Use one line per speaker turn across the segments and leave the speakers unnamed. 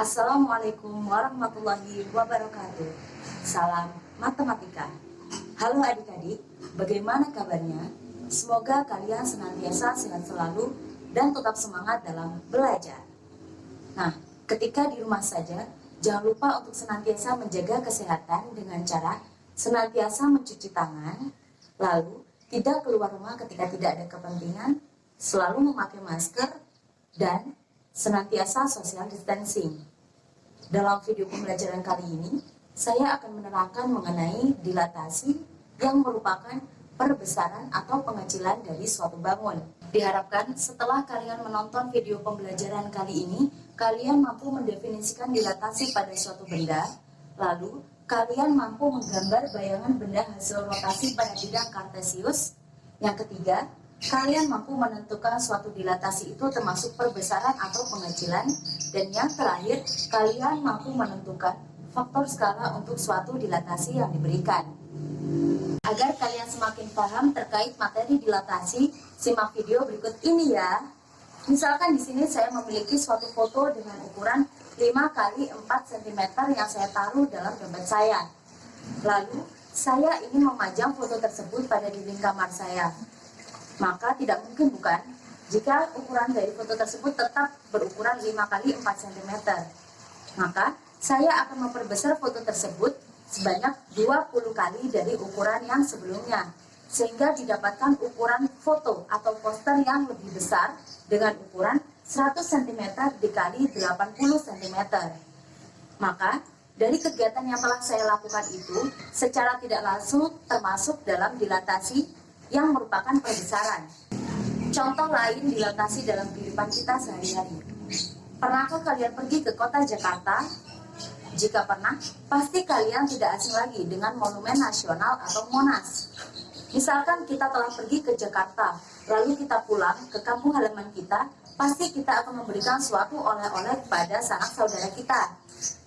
Assalamualaikum warahmatullahi wabarakatuh. Salam matematika. Halo adik-adik, bagaimana kabarnya? Semoga kalian senantiasa sehat selalu dan tetap semangat dalam belajar. Nah, ketika di rumah saja, jangan lupa untuk senantiasa menjaga kesehatan dengan cara senantiasa mencuci tangan, lalu tidak keluar rumah ketika tidak ada kepentingan, selalu memakai masker, dan senantiasa social distancing. Dalam video pembelajaran kali ini, saya akan menerangkan mengenai dilatasi yang merupakan perbesaran atau pengecilan dari suatu bangun. Diharapkan setelah kalian menonton video pembelajaran kali ini, kalian mampu mendefinisikan dilatasi pada suatu benda, lalu kalian mampu menggambar bayangan benda hasil rotasi pada bidang kartesius. Yang ketiga, kalian mampu menentukan suatu dilatasi itu termasuk perbesaran atau pengecilan. Dan yang terakhir, kalian mampu menentukan faktor skala untuk suatu dilatasi yang diberikan. Agar kalian semakin paham terkait materi dilatasi, simak video berikut ini ya. Misalkan di sini saya memiliki suatu foto dengan ukuran 5 x 4 cm yang saya taruh dalam dompet saya. Lalu, saya ingin memajang foto tersebut pada dinding kamar saya. Maka tidak mungkin bukan jika ukuran dari foto tersebut tetap berukuran 5 x 4 cm. Maka saya akan memperbesar foto tersebut sebanyak 20 kali dari ukuran yang sebelumnya, sehingga didapatkan ukuran foto atau poster yang lebih besar dengan ukuran 100 cm dikali 80 cm. Maka dari kegiatan yang telah saya lakukan itu secara tidak langsung termasuk dalam dilatasi yang merupakan perbesaran. Contoh lain dilatasi dalam kehidupan kita sehari-hari. Pernahkah kalian pergi ke kota Jakarta? Jika pernah, pasti kalian tidak asing lagi dengan Monumen Nasional atau Monas. Misalkan kita telah pergi ke Jakarta, lalu kita pulang ke kampung halaman kita, pasti kita akan memberikan suatu oleh-oleh kepada sanak saudara kita.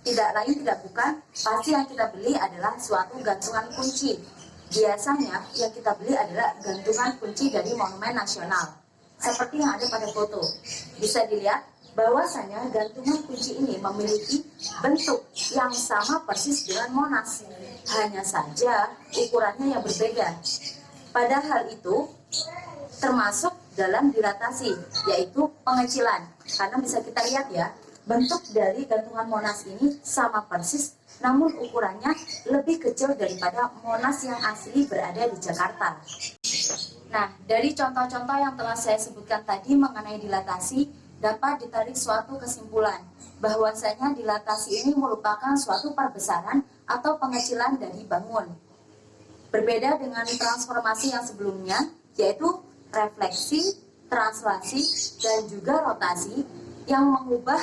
Tidak lain tidak bukan, pasti yang kita beli adalah suatu gantungan kunci. Biasanya yang kita beli adalah gantungan kunci dari Monumen Nasional, seperti yang ada pada foto. Bisa dilihat bahwasanya gantungan kunci ini memiliki bentuk yang sama persis dengan Monas, hanya saja ukurannya yang berbeda. Padahal itu termasuk dalam dilatasi, yaitu pengecilan. Karena bisa kita lihat ya, bentuk dari gantungan Monas ini sama persis, namun ukurannya lebih kecil daripada Monas yang asli berada di Jakarta. Nah, dari contoh-contoh yang telah saya sebutkan tadi mengenai dilatasi, dapat ditarik suatu kesimpulan bahwasanya dilatasi ini merupakan suatu perbesaran atau pengecilan dari bangun. Berbeda dengan transformasi yang sebelumnya, yaitu refleksi, translasi, dan juga rotasi yang mengubah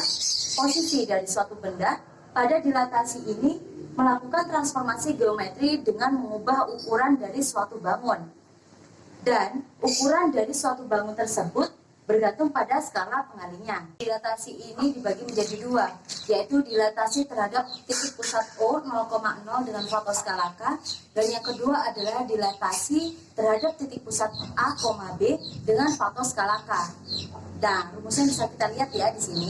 posisi dari suatu benda. Pada dilatasi ini melakukan transformasi geometri dengan mengubah ukuran dari suatu bangun. Dan ukuran dari suatu bangun tersebut bergantung pada skala pengalinya. Dilatasi ini dibagi menjadi dua, yaitu dilatasi terhadap titik pusat O 0,0 dengan faktor skala K, dan yang kedua adalah dilatasi terhadap titik pusat A, B dengan faktor skala K. Dan rumusnya bisa kita lihat ya di sini.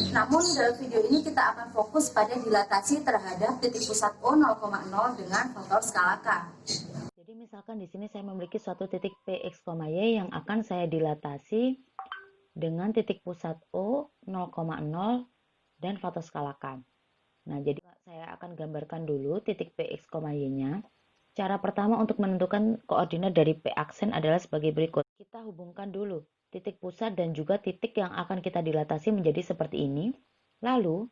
Namun dalam video ini kita akan fokus pada dilatasi terhadap titik pusat O 0,0 dengan faktor skala K.
Jadi misalkan di sini saya memiliki suatu titik P, X, Y yang akan saya dilatasi dengan titik pusat O 0,0 dan faktor skala K. Nah, jadi saya akan gambarkan dulu titik P, X, Y-nya. Cara pertama untuk menentukan koordinat dari P aksen adalah sebagai berikut. Kita hubungkan dulu titik pusat dan juga titik yang akan kita dilatasi menjadi seperti ini. Lalu,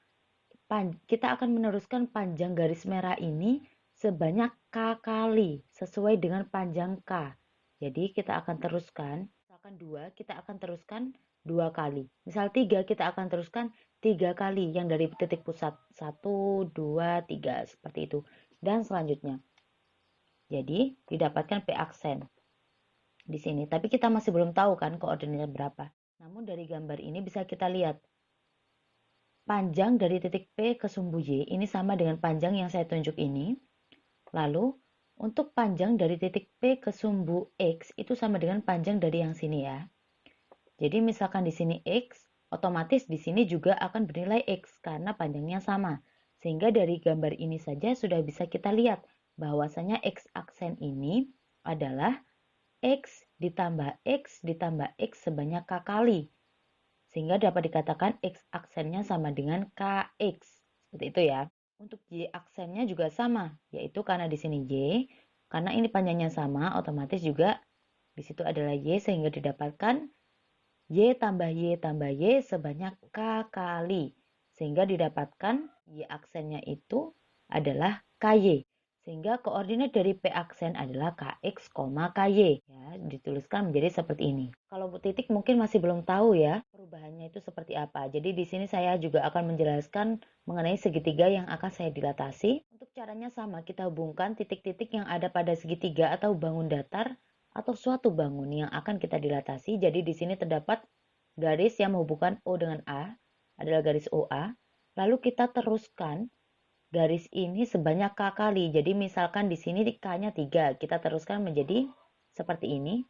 kita akan meneruskan panjang garis merah ini sebanyak K kali sesuai dengan panjang K. Jadi kita akan teruskan, misalkan 2, kita akan teruskan 2 kali. Misal 3, kita akan teruskan 3 kali yang dari titik pusat 1, 2, 3 seperti itu. Dan selanjutnya. Jadi didapatkan P aksen di sini. Tapi kita masih belum tahu kan koordinatnya berapa. Namun dari gambar ini bisa kita lihat panjang dari titik P ke sumbu Y ini sama dengan panjang yang saya tunjuk ini. Lalu untuk panjang dari titik P ke sumbu X itu sama dengan panjang dari yang sini ya. Jadi misalkan di sini X, Otomatis di sini juga akan bernilai X karena panjangnya sama. Sehingga dari gambar ini saja sudah bisa kita lihat bahwasanya X aksen ini adalah X ditambah X sebanyak K kali. Sehingga dapat dikatakan X aksennya sama dengan KX. Seperti itu ya. Untuk Y aksennya juga sama, yaitu karena di sini Y, karena ini panjangnya sama, otomatis juga di situ adalah Y sehingga didapatkan Y tambah Y tambah Y sebanyak K kali. Sehingga didapatkan Y aksennya itu adalah KY. Sehingga koordinat dari P aksen adalah KX, KY. Ya, dituliskan menjadi seperti ini. Kalau Bu Titik mungkin masih belum tahu ya perubahannya itu seperti apa. Jadi di sini saya juga akan menjelaskan mengenai segitiga yang akan saya dilatasi. Untuk caranya sama, kita hubungkan titik-titik yang ada pada segitiga atau bangun datar atau suatu bangun yang akan kita dilatasi. Jadi di sini terdapat garis yang menghubungkan O dengan A, adalah garis OA. Lalu kita teruskan garis ini sebanyak K kali. Jadi misalkan di sini K-nya 3, kita teruskan menjadi seperti ini.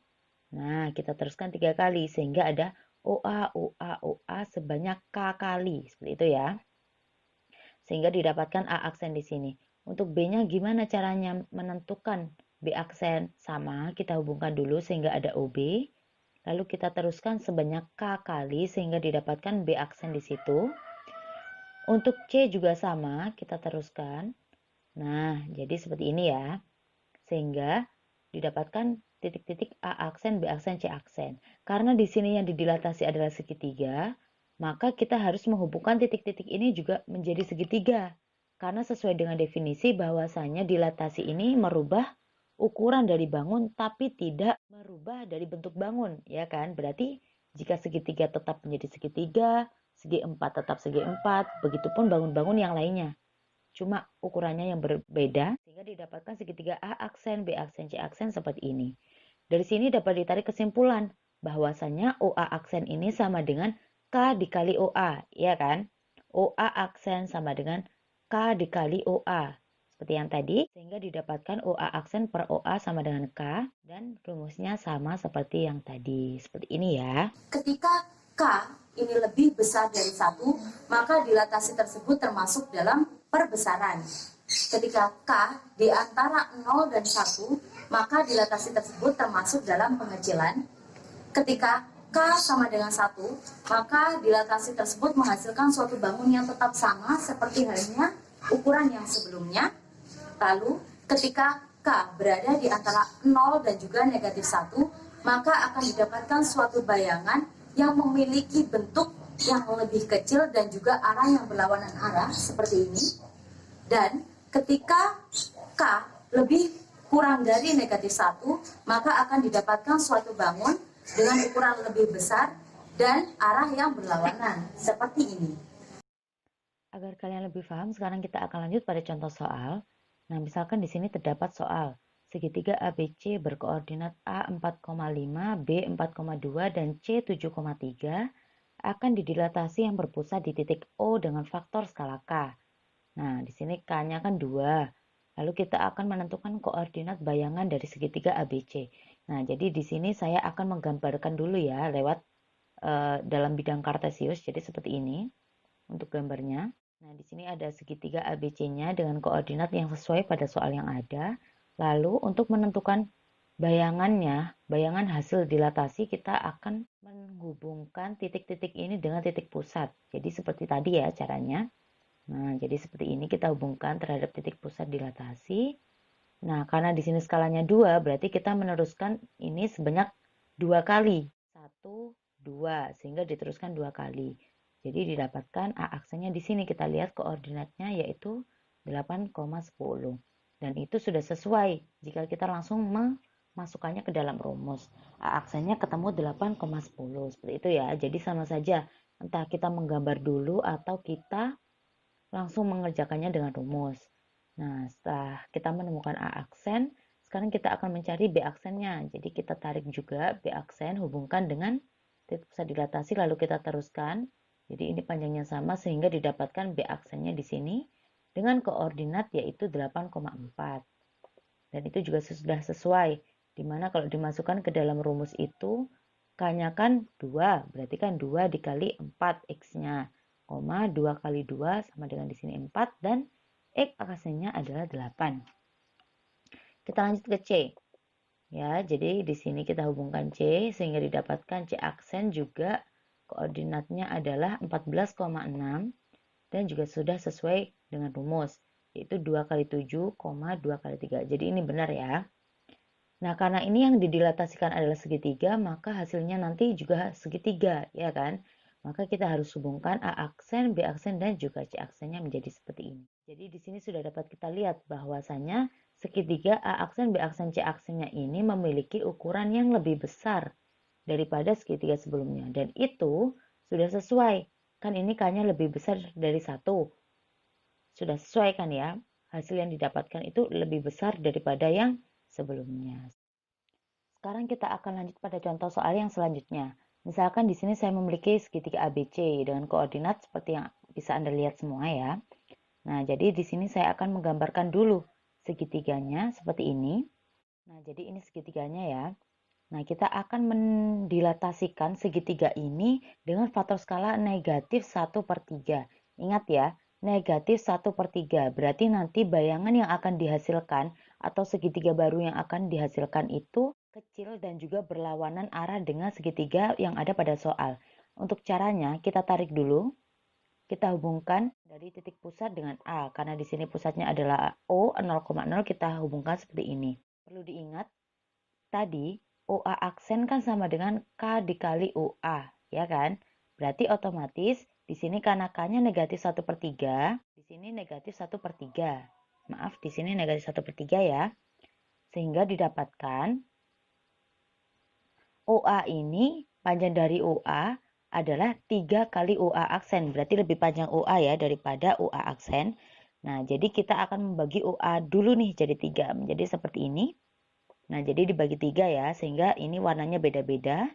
Nah, kita teruskan 3 kali sehingga ada OA, OA, OA sebanyak K kali. Seperti itu ya. Sehingga didapatkan A aksen di sini. Untuk B-nya gimana caranya menentukan B aksen? Sama, kita hubungkan dulu sehingga ada OB. Lalu kita teruskan sebanyak K kali sehingga didapatkan B aksen di situ. Untuk C juga sama, kita teruskan. Nah, jadi seperti ini ya. Sehingga didapatkan titik-titik A aksen, B aksen, C aksen. Karena di sini yang didilatasi adalah segitiga, maka kita harus menghubungkan titik-titik ini juga menjadi segitiga. Karena sesuai dengan definisi bahwasanya dilatasi ini merubah ukuran dari bangun tapi tidak merubah dari bentuk bangun, ya kan? Berarti jika segitiga tetap menjadi segitiga, segi empat tetap segi empat, begitupun bangun-bangun yang lainnya. Cuma ukurannya yang berbeda sehingga didapatkan segitiga A aksen, B aksen, C aksen seperti ini. Dari sini dapat ditarik kesimpulan bahwasanya OA aksen ini sama dengan K dikali OA, ya kan? OA aksen sama dengan K dikali OA. Seperti yang tadi, sehingga didapatkan OA aksen per OA sama dengan K dan rumusnya sama seperti yang tadi. Seperti ini ya.
Ketika K ini lebih besar dari 1, maka dilatasi tersebut termasuk dalam perbesaran. Ketika K di antara 0 dan 1, maka dilatasi tersebut termasuk dalam pengecilan. Ketika K sama dengan 1, maka dilatasi tersebut menghasilkan suatu bangun yang tetap sama seperti halnya ukuran yang sebelumnya. Lalu ketika K berada di antara 0 dan juga negatif 1, maka akan didapatkan suatu bayangan yang memiliki bentuk yang lebih kecil dan juga arah yang berlawanan arah seperti ini. Dan ketika K lebih kurang dari negatif 1, maka akan didapatkan suatu bangun dengan ukuran lebih besar dan arah yang berlawanan seperti ini.
Agar kalian lebih paham, sekarang kita akan lanjut pada contoh soal. Nah, misalkan di sini terdapat soal segitiga ABC berkoordinat A 4,5, B 4,2, dan C 7,3 akan didilatasi yang berpusat di titik O dengan faktor skala K. Nah, di sini K-nya kan 2. Lalu kita akan menentukan koordinat bayangan dari segitiga ABC. Nah, jadi di sini saya akan menggambarkan dulu ya lewat dalam bidang kartesius. Jadi seperti ini untuk gambarnya. Nah, di sini ada segitiga ABC-nya dengan koordinat yang sesuai pada soal yang ada. Lalu untuk menentukan bayangannya, bayangan hasil dilatasi, kita akan menghubungkan titik-titik ini dengan titik pusat. Jadi seperti tadi ya caranya. Nah, jadi seperti ini kita hubungkan terhadap titik pusat dilatasi. Nah, karena di sini skalanya 2, berarti kita meneruskan ini sebanyak 2 kali. 1, 2, sehingga diteruskan 2 kali. Jadi didapatkan A aksennya di sini kita lihat koordinatnya yaitu 8,10. Dan itu sudah sesuai jika kita langsung memasukkannya ke dalam rumus. A aksennya ketemu 8,10. Seperti itu ya. Jadi sama saja entah kita menggambar dulu atau kita langsung mengerjakannya dengan rumus. Nah, setelah kita menemukan A aksen, sekarang kita akan mencari B aksennya. Jadi kita tarik juga B aksen hubungkan dengan titik pusat dilatasi lalu kita teruskan. Jadi ini panjangnya sama sehingga didapatkan B aksennya di sini dengan koordinat yaitu 8,4. Dan itu juga sudah sesuai. Dimana kalau dimasukkan ke dalam rumus itu K-nya kan 2, berarti kan 2 dikali 4 X-nya. 2 kali 2 sama dengan di sini 4 dan X aksennya adalah 8. Kita lanjut ke C. Ya, jadi di sini kita hubungkan C sehingga didapatkan C aksen juga koordinatnya adalah 14,6 dan juga sudah sesuai dengan rumus, yaitu 2 kali 7, 2 kali 3. Jadi ini benar ya. Nah, karena ini yang didilatasikan adalah segitiga, maka hasilnya nanti juga segitiga, ya kan? Maka kita harus hubungkan A aksen, B aksen, dan juga C aksennya menjadi seperti ini. Jadi di sini sudah dapat kita lihat bahwasanya segitiga A aksen, B aksen, C aksennya ini memiliki ukuran yang lebih besar daripada segitiga sebelumnya. Dan itu sudah sesuai. Kan ini K-nya lebih besar dari 1. Sudah sesuai kan ya? Hasil yang didapatkan itu lebih besar daripada yang sebelumnya. Sekarang kita akan lanjut pada contoh soal yang selanjutnya. Misalkan di sini saya memiliki segitiga ABC dengan koordinat seperti yang bisa Anda lihat semua ya. Nah, jadi di sini saya akan menggambarkan dulu segitiganya seperti ini. Nah, jadi ini segitiganya ya. Nah, kita akan mendilatasikan segitiga ini dengan faktor skala negatif 1/3. Ingat ya, negatif 1/3. Berarti nanti bayangan yang akan dihasilkan atau segitiga baru yang akan dihasilkan itu kecil dan juga berlawanan arah dengan segitiga yang ada pada soal. Untuk caranya, kita tarik dulu. Kita hubungkan dari titik pusat dengan A. Karena di sini pusatnya adalah O, 0,0 kita hubungkan seperti ini. Perlu diingat, tadi OA aksen kan sama dengan K dikali OA, ya kan? Berarti otomatis di sini karena K-nya negatif 1/3, di sini negatif 1/3. Maaf, di sini negatif 1/3 ya. Sehingga didapatkan OA ini, panjang dari OA adalah 3 kali OA aksen. Berarti lebih panjang OA ya daripada OA aksen. Nah, jadi kita akan membagi OA dulu nih jadi 3. Menjadi seperti ini. Nah, jadi dibagi 3 ya, sehingga ini warnanya beda-beda.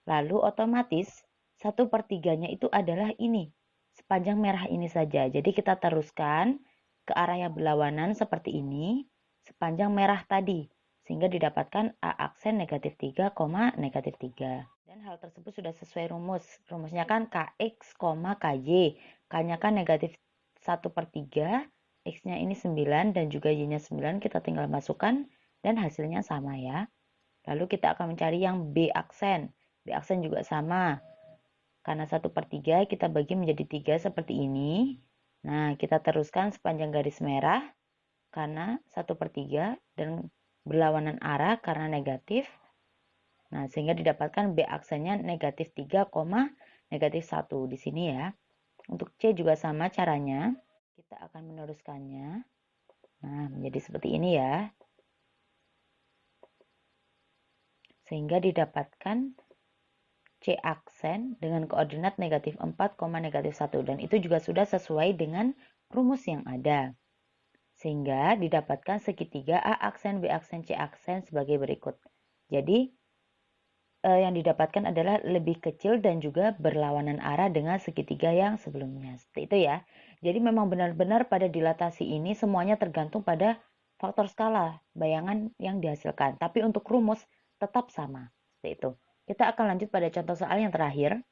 Lalu otomatis 1/3-nya itu adalah ini. Sepanjang merah ini saja. Jadi kita teruskan ke arah yang berlawanan seperti ini. Sepanjang merah tadi. Sehingga didapatkan A aksen negatif 3, negatif 3. Dan hal tersebut sudah sesuai rumus. Rumusnya kan KX, KY. K-nya kan negatif 1/3. X-nya ini 9 dan juga Y-nya 9. Kita tinggal masukkan dan hasilnya sama ya. Lalu kita akan mencari yang B aksen. B aksen juga sama. Karena 1/3 kita bagi menjadi 3 seperti ini. Nah, kita teruskan sepanjang garis merah. Karena 1/3 dan berlawanan arah karena negatif. Nah, sehingga didapatkan B aksennya negatif 3, negatif 1 di sini ya. Untuk C juga sama caranya. Kita akan meneruskannya. Nah, menjadi seperti ini ya. Sehingga didapatkan C aksen dengan koordinat negatif 4, negatif 1. Dan itu juga sudah sesuai dengan rumus yang ada. Sehingga didapatkan segitiga A aksen, B aksen, C aksen sebagai berikut. Jadi yang didapatkan adalah lebih kecil dan juga berlawanan arah dengan segitiga yang sebelumnya. Seperti itu ya. Jadi memang benar-benar pada dilatasi ini semuanya tergantung pada faktor skala bayangan yang dihasilkan. Tapi untuk rumus tetap sama. Seperti itu. Kita akan lanjut pada contoh soal yang terakhir.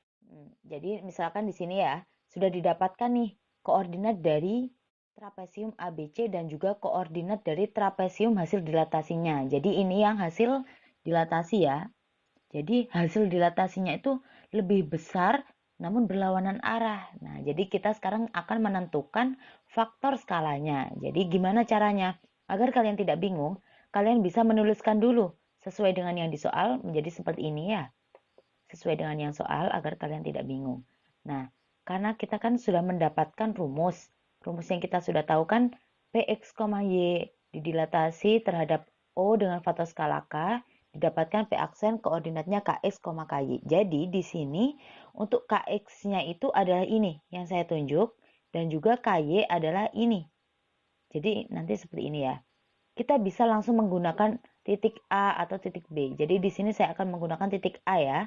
Jadi misalkan di sini ya, sudah didapatkan nih koordinat dari trapesium ABC dan juga koordinat dari trapesium hasil dilatasinya. Jadi ini yang hasil dilatasi ya. Jadi hasil dilatasinya itu lebih besar namun berlawanan arah. Nah, jadi kita sekarang akan menentukan faktor skalanya. Jadi gimana caranya? Agar kalian tidak bingung, kalian bisa menuliskan dulu sesuai dengan yang di soal menjadi seperti ini ya. Sesuai dengan yang soal agar kalian tidak bingung. Nah, karena kita kan sudah mendapatkan rumus. Rumus yang kita sudah tahu kan Px, Y didilatasi terhadap O dengan faktor skala K didapatkan P aksen koordinatnya Kx, Ky. Jadi di sini untuk Kx-nya itu adalah ini yang saya tunjuk dan juga Ky adalah ini. Jadi nanti seperti ini ya. Kita bisa langsung menggunakan titik A atau titik B. Jadi di sini saya akan menggunakan titik A ya.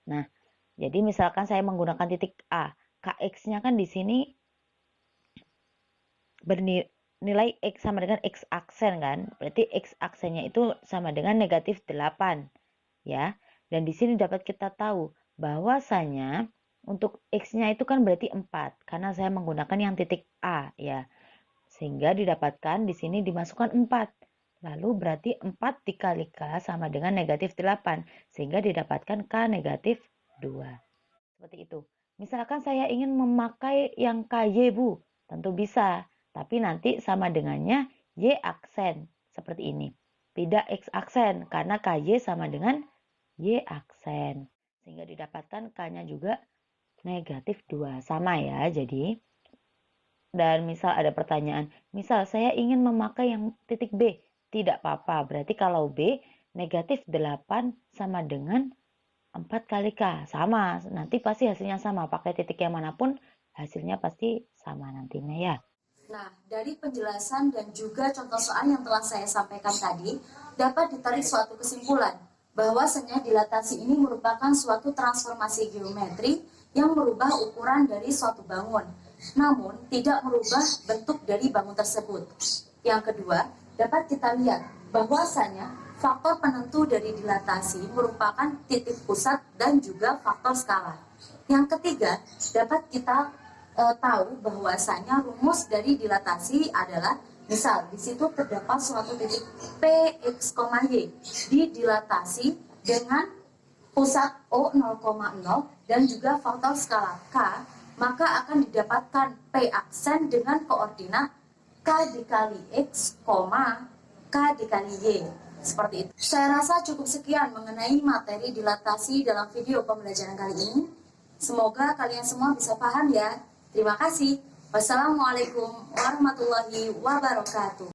Nah, jadi misalkan saya menggunakan titik A, Kx-nya kan di sini bernilai X sama dengan X aksen kan. Berarti X aksennya itu sama dengan negatif 8. Ya. Dan di sini dapat kita tahu bahwasanya untuk X-nya itu kan berarti 4 karena saya menggunakan yang titik A ya. Sehingga didapatkan di sini dimasukkan 4. Lalu berarti 4 dikali K sama dengan negatif 8. Sehingga didapatkan K negatif 2. Seperti itu. Misalkan saya ingin memakai yang KY Bu. Tentu bisa. Tapi nanti sama dengannya Y aksen. Seperti ini. Tidak X aksen. Karena KY sama dengan Y aksen. Sehingga didapatkan K-nya juga negatif 2. Sama ya. Jadi dan misal ada pertanyaan, misal saya ingin memakai yang titik B, tidak apa-apa. Berarti kalau B negatif 8 sama dengan 4 kali K. Sama, nanti pasti hasilnya sama. Pakai titik yang manapun, hasilnya pasti sama nantinya ya.
Nah, dari penjelasan dan juga contoh soal yang telah saya sampaikan tadi, dapat ditarik suatu kesimpulan bahwasanya dilatasi ini merupakan suatu transformasi geometri yang merubah ukuran dari suatu bangun, namun tidak merubah bentuk dari bangun tersebut. Yang kedua, dapat kita lihat bahwasanya faktor penentu dari dilatasi merupakan titik pusat dan juga faktor skala. Yang ketiga, dapat kita tahu bahwasanya rumus dari dilatasi adalah misal di situ terdapat suatu titik P, X, Y didilatasi dengan pusat O 0,0 dan juga faktor skala K, maka akan didapatkan P aksen dengan koordinat K dikali X, K dikali Y. Seperti itu. Saya rasa cukup sekian mengenai materi dilatasi dalam video pembelajaran kali ini. Semoga kalian semua bisa paham ya. Terima kasih. Wassalamualaikum warahmatullahi wabarakatuh.